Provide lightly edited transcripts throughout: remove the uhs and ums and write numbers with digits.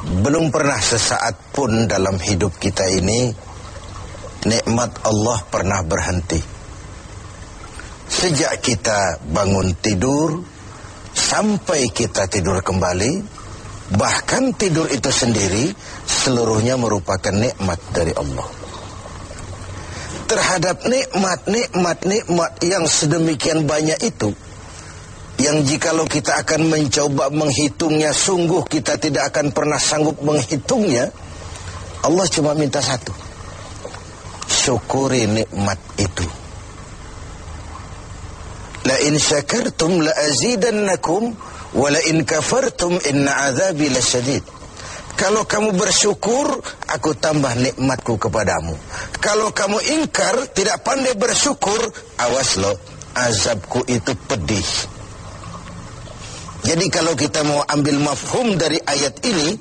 belum pernah sesaat pun dalam hidup kita ini nikmat Allah pernah berhenti. Sejak kita bangun tidur sampai kita tidur kembali, bahkan tidur itu sendiri seluruhnya merupakan nikmat dari Allah. Terhadap nikmat yang sedemikian banyak itu, yang jikalau kita akan mencoba menghitungnya, sungguh kita tidak akan pernah sanggup menghitungnya. Allah cuma minta satu: syukuri nikmat itu. La in syakartum la azidannakum wa la in kafartum inna azabi lasyadid. Kalau kamu bersyukur, aku tambah nikmatku kepadamu. Kalau kamu ingkar, tidak pandai bersyukur, awas loh, azabku itu pedih. Jadi kalau kita mau ambil mafhum dari ayat ini,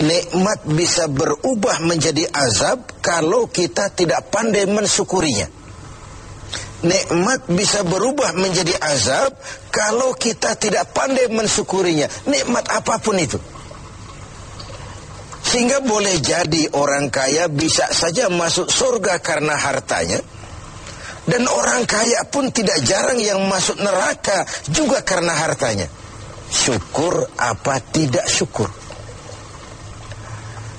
nikmat bisa berubah menjadi azab kalau kita tidak pandai mensyukurinya. Nikmat bisa berubah menjadi azab kalau kita tidak pandai mensyukurinya. Nikmat apapun itu. Sehingga boleh jadi orang kaya bisa saja masuk surga karena hartanya. Dan orang kaya pun tidak jarang yang masuk neraka juga karena hartanya. Syukur apa tidak syukur?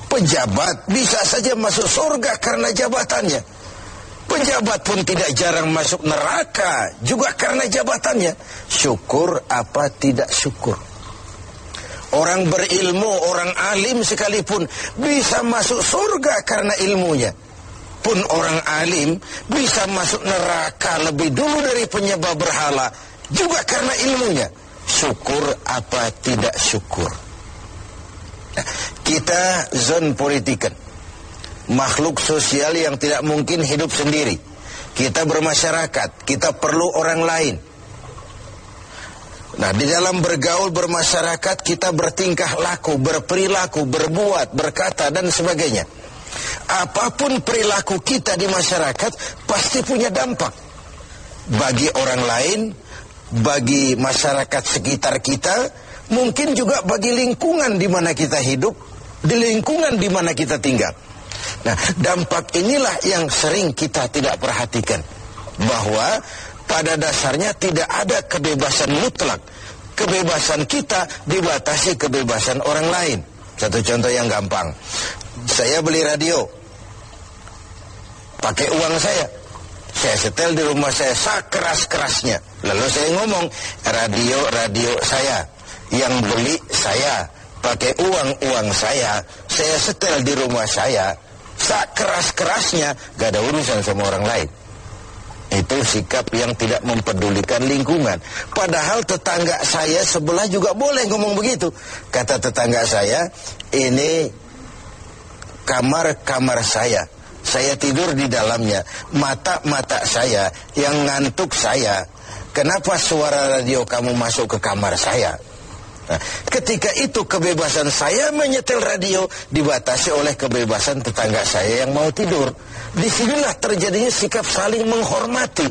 Pejabat bisa saja masuk surga karena jabatannya. Pejabat pun tidak jarang masuk neraka juga karena jabatannya. Syukur apa tidak syukur? Orang berilmu, orang alim sekalipun bisa masuk surga karena ilmunya. Pun orang alim bisa masuk neraka lebih dulu dari penyembah berhala juga karena ilmunya. Syukur apa tidak syukur? Nah, kita zon politikan, makhluk sosial yang tidak mungkin hidup sendiri. Kita bermasyarakat, kita perlu orang lain. Nah, di dalam bergaul bermasyarakat kita bertingkah laku, berperilaku, berbuat, berkata dan sebagainya. Apapun perilaku kita di masyarakat pasti punya dampak bagi orang lain, bagi masyarakat sekitar kita, mungkin juga bagi lingkungan di mana kita hidup, di lingkungan di mana kita tinggal. Nah, dampak inilah yang sering kita tidak perhatikan, bahwa pada dasarnya tidak ada kebebasan mutlak. Kebebasan kita dibatasi kebebasan orang lain. Satu contoh yang gampang, saya beli radio pakai uang saya setel di rumah saya sekeras-kerasnya. Lalu saya ngomong, radio saya, yang beli saya, pakai uang saya setel di rumah saya, sekeras-kerasnya, gak ada urusan sama orang lain. Itu sikap yang tidak mempedulikan lingkungan. Padahal tetangga saya sebelah juga boleh ngomong begitu. Kata tetangga saya, ini kamar saya tidur di dalamnya, mata saya yang ngantuk saya. Kenapa suara radio kamu masuk ke kamar saya? Nah, ketika itu kebebasan saya menyetel radio dibatasi oleh kebebasan tetangga saya yang mau tidur. Disinilah terjadinya sikap saling menghormati,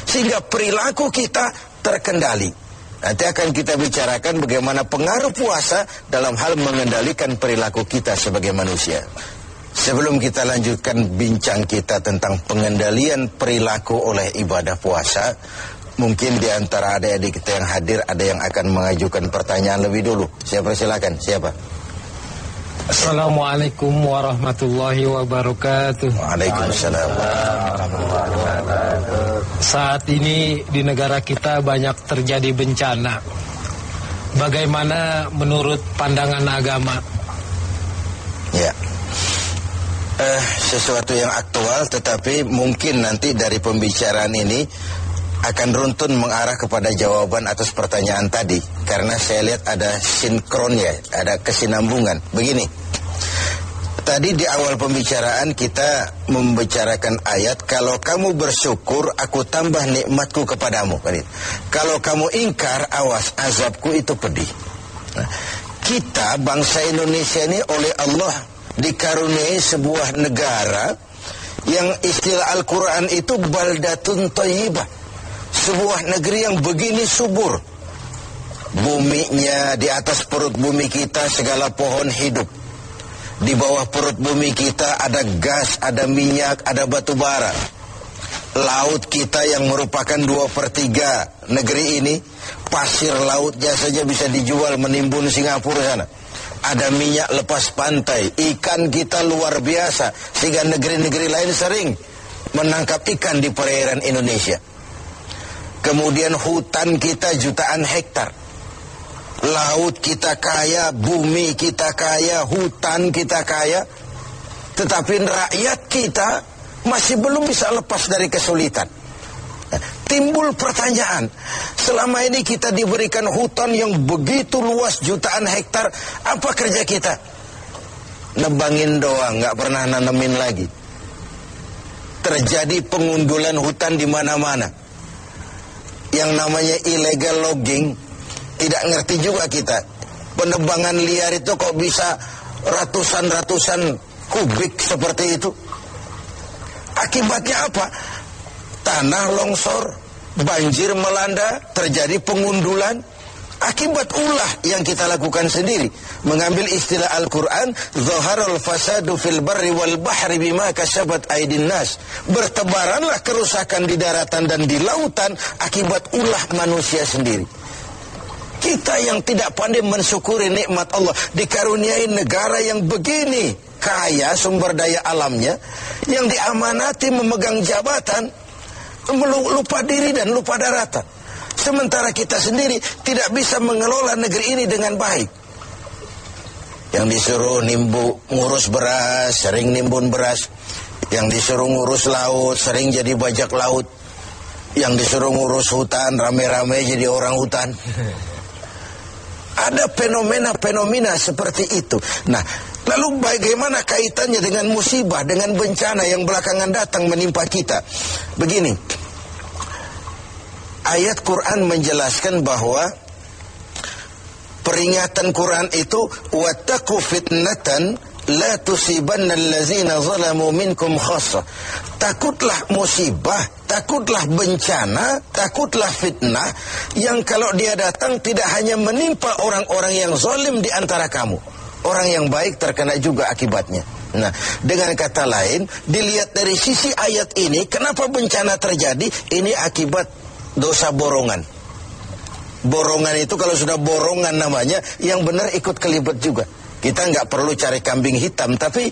sehingga perilaku kita terkendali. Nanti akan kita bicarakan bagaimana pengaruh puasa dalam hal mengendalikan perilaku kita sebagai manusia. Sebelum kita lanjutkan bincang kita tentang pengendalian perilaku oleh ibadah puasa, mungkin di antara adik-adik kita yang hadir ada yang akan mengajukan pertanyaan lebih dulu. Saya persilakan, siapa? Assalamualaikum warahmatullahi wabarakatuh. Waalaikumsalam. Saat ini di negara kita banyak terjadi bencana. Bagaimana menurut pandangan agama? Ya, sesuatu yang aktual, tetapi mungkin nanti dari pembicaraan ini akan runtun mengarah kepada jawaban atas pertanyaan tadi, karena saya lihat ada sinkronnya, ada kesinambungan. Begini, tadi di awal pembicaraan kita membicarakan ayat, kalau kamu bersyukur aku tambah nikmatku kepadamu. Kalau kamu ingkar, awas, azabku itu pedih. Nah, kita bangsa Indonesia ini oleh Allah dikaruniai sebuah negara yang istilah Al-Quran itu baldatun thayyibah. Sebuah negeri yang begini subur. Buminya, di atas perut bumi kita segala pohon hidup. Di bawah perut bumi kita ada gas, ada minyak, ada batu bara. Laut kita yang merupakan 2/3 negeri ini, pasir lautnya saja bisa dijual menimbun Singapura sana. Ada minyak lepas pantai, ikan kita luar biasa, sehingga negeri-negeri lain sering menangkap ikan di perairan Indonesia. Kemudian hutan kita jutaan hektar. Laut kita kaya, bumi kita kaya, hutan kita kaya. Tetapi rakyat kita masih belum bisa lepas dari kesulitan. Timbul pertanyaan, selama ini kita diberikan hutan yang begitu luas jutaan hektar, apa kerja kita? Nebangin doang, nggak pernah nanemin lagi. Terjadi pengundulan hutan di mana-mana. Yang namanya illegal logging, tidak ngerti juga kita. Penebangan liar itu kok bisa ratusan kubik seperti itu. Akibatnya apa? Tanah longsor, banjir melanda, terjadi pengundulan. Akibat ulah yang kita lakukan sendiri. Mengambil istilah Al-Quran, Zaharul fasadu fil barri wal bahri bima kasabat aydin nas. Bertebaranlah kerusakan di daratan dan di lautan akibat ulah manusia sendiri. Kita yang tidak pandai mensyukuri nikmat Allah, dikaruniai negara yang begini kaya sumber daya alamnya, yang diamanati memegang jabatan, lupa diri dan lupa daratan. Sementara kita sendiri tidak bisa mengelola negeri ini dengan baik. Yang disuruh ngurus beras, sering nimbun beras. Yang disuruh ngurus laut, sering jadi bajak laut. Yang disuruh ngurus hutan, rame-rame jadi orang hutan. Ada fenomena-fenomena seperti itu. Nah, lalu bagaimana kaitannya dengan musibah, dengan bencana yang belakangan datang menimpa kita? Begini, ayat Quran menjelaskan bahwa peringatan Quran itu wattaqu fitnatan la tusibanna allazina zalamu minkum khassah. Takutlah musibah, takutlah bencana, takutlah fitnah yang kalau dia datang tidak hanya menimpa orang-orang yang zalim di antara kamu. Orang yang baik terkena juga akibatnya. Nah, dengan kata lain, dilihat dari sisi ayat ini, kenapa bencana terjadi? Ini akibat dosa borongan. Borongan itu kalau sudah borongan namanya, yang benar ikut kelibet juga. Kita nggak perlu cari kambing hitam, tapi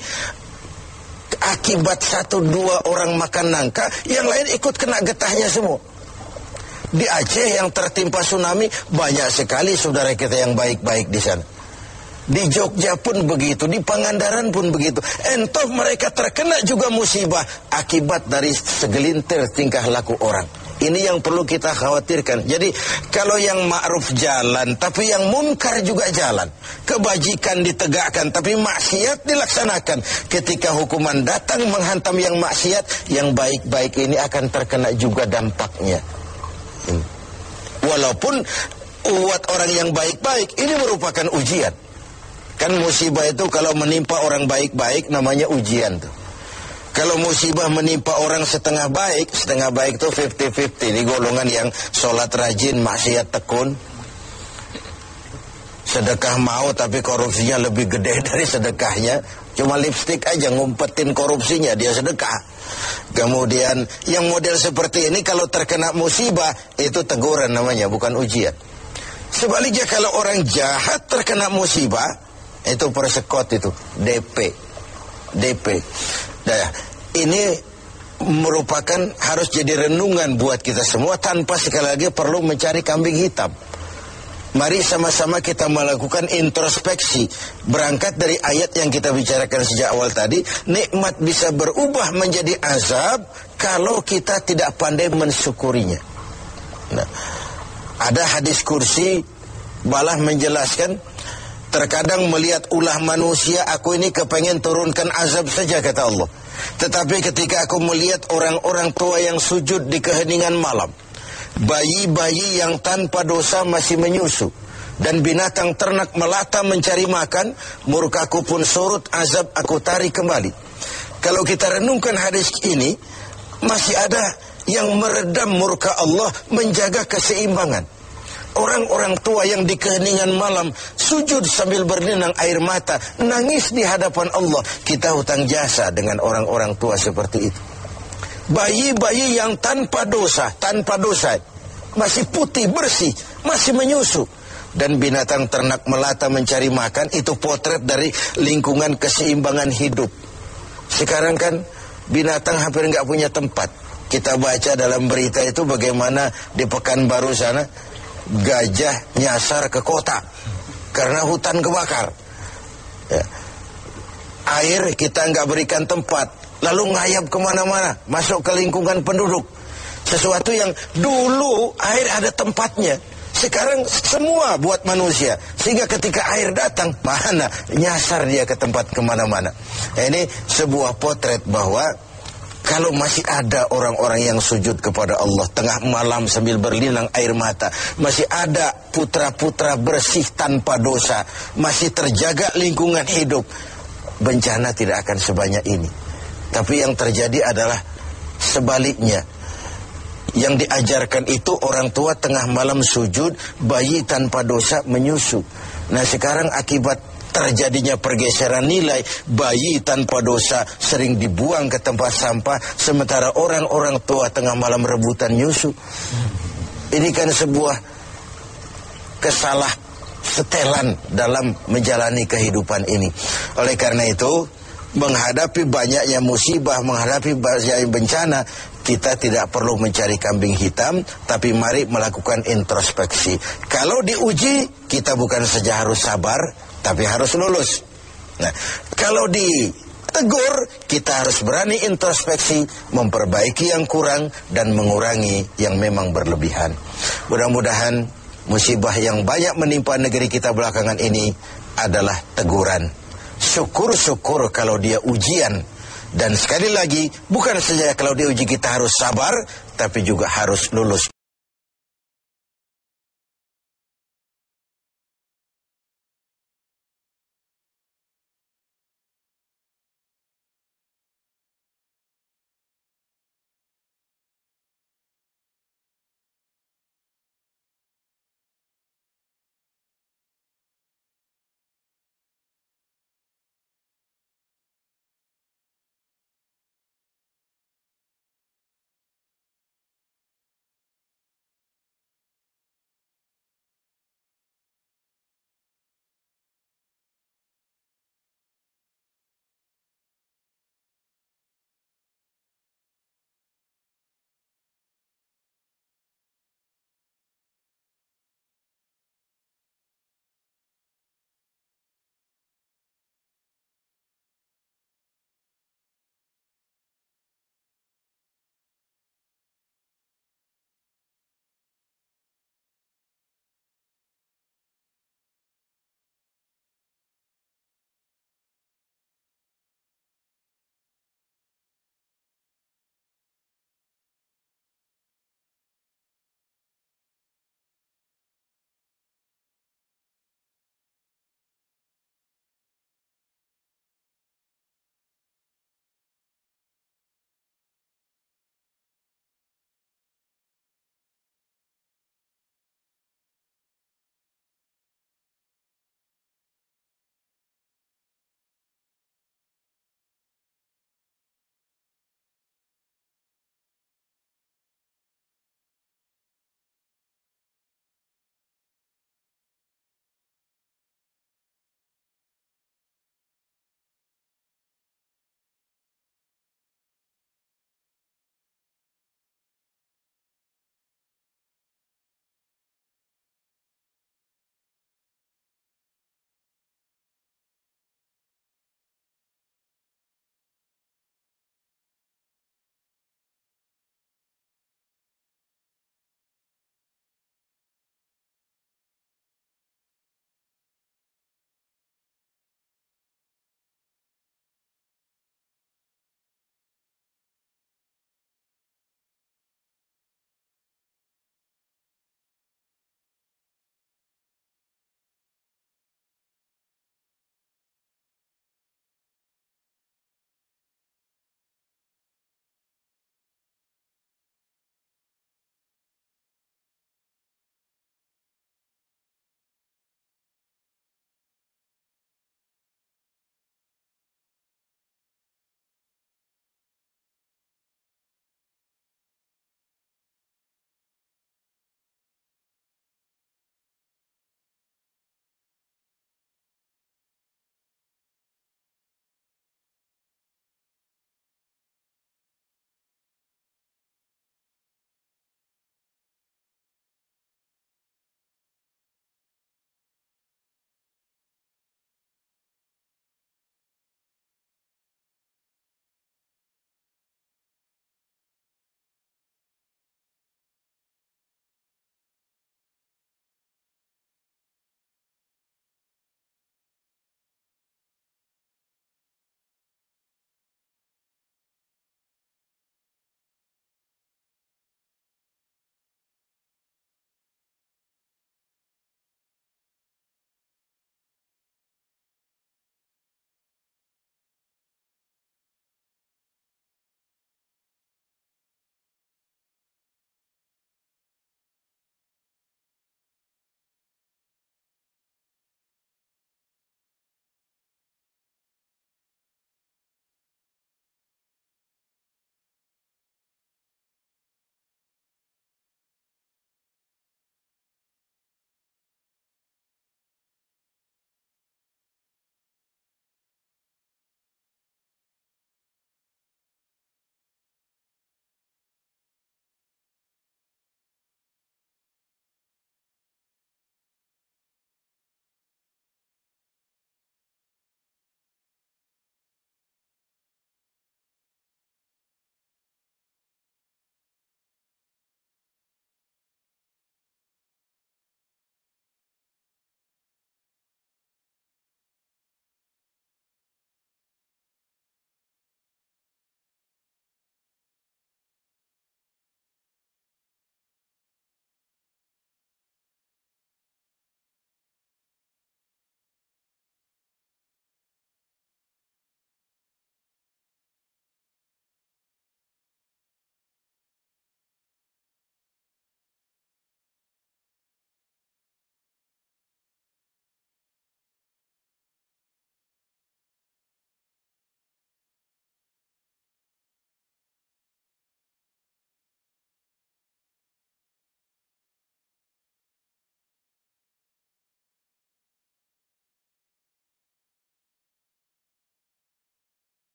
akibat 1-2 orang makan nangka, yang lain ikut kena getahnya semua. Di Aceh yang tertimpa tsunami, banyak sekali saudara kita yang baik-baik di sana. Di Jogja pun begitu, di Pangandaran pun begitu. Entah mereka terkena juga musibah akibat dari segelintir tingkah laku orang. Ini yang perlu kita khawatirkan. Jadi kalau yang ma'ruf jalan, tapi yang munkar juga jalan. Kebajikan ditegakkan, tapi maksiat dilaksanakan. Ketika hukuman datang menghantam yang maksiat, yang baik-baik ini akan terkena juga dampaknya. Walaupun buat orang yang baik-baik, ini merupakan ujian. Kan musibah itu kalau menimpa orang baik-baik namanya ujian tuh. Kalau musibah menimpa orang setengah baik itu 50-50. Ini golongan yang sholat rajin, maksiat tekun. Sedekah mau tapi korupsinya lebih gede dari sedekahnya. Cuma lipstick aja ngumpetin korupsinya, dia sedekah. Kemudian yang model seperti ini kalau terkena musibah, itu teguran namanya, bukan ujian. Sebaliknya kalau orang jahat terkena musibah, itu persekot itu, DP. Nah, ini merupakan harus jadi renungan buat kita semua tanpa sekali lagi perlu mencari kambing hitam. Mari sama-sama kita melakukan introspeksi. Berangkat dari ayat yang kita bicarakan sejak awal tadi, nikmat bisa berubah menjadi azab kalau kita tidak pandai mensyukurinya. Nah, ada hadis kursi balah menjelaskan, terkadang melihat ulah manusia, aku ini kepengen turunkan azab saja, kata Allah. Tetapi ketika aku melihat orang-orang tua yang sujud di keheningan malam, bayi-bayi yang tanpa dosa masih menyusu, dan binatang ternak melata mencari makan, murkaku pun surut, azab aku tarik kembali. Kalau kita renungkan hadis ini, masih ada yang meredam murka Allah, menjaga keseimbangan. Orang-orang tua yang di keheningan malam sujud sambil berlinang air mata, nangis di hadapan Allah. Kita hutang jasa dengan orang-orang tua seperti itu. Bayi-bayi yang tanpa dosa, masih putih, bersih, masih menyusu. Dan binatang ternak melata mencari makan, itu potret dari lingkungan keseimbangan hidup. Sekarang kan binatang hampir nggak punya tempat. Kita baca dalam berita itu bagaimana di Pekanbaru sana gajah nyasar ke kota karena hutan kebakar. Ya. Air kita nggak berikan tempat, lalu ngayap kemana-mana, masuk ke lingkungan penduduk. Sesuatu yang dulu air ada tempatnya, sekarang semua buat manusia. Sehingga ketika air datang, mana nyasar dia ke tempat kemana-mana. Ini sebuah potret bahwa kalau masih ada orang-orang yang sujud kepada Allah tengah malam sambil berlinang air mata, masih ada putra-putra bersih tanpa dosa, masih terjaga lingkungan hidup, bencana tidak akan sebanyak ini. Tapi yang terjadi adalah sebaliknya. Yang diajarkan itu orang tua tengah malam sujud, bayi tanpa dosa menyusu. Nah sekarang akibat terjadinya pergeseran nilai, bayi tanpa dosa sering dibuang ke tempat sampah, sementara orang-orang tua tengah malam rebutan nyusu. Ini kan sebuah kesalah setelan dalam menjalani kehidupan ini. Oleh karena itu, menghadapi banyaknya musibah, menghadapi banyaknya bencana, kita tidak perlu mencari kambing hitam, tapi mari melakukan introspeksi. Kalau diuji, kita bukan saja harus sabar, tapi harus lulus. Nah, kalau ditegur, kita harus berani introspeksi, memperbaiki yang kurang dan mengurangi yang memang berlebihan. Mudah-mudahan musibah yang banyak menimpa negeri kita belakangan ini adalah teguran. Syukur-syukur kalau dia ujian. Dan sekali lagi, bukan saja kalau diuji kita harus sabar, tapi juga harus lulus.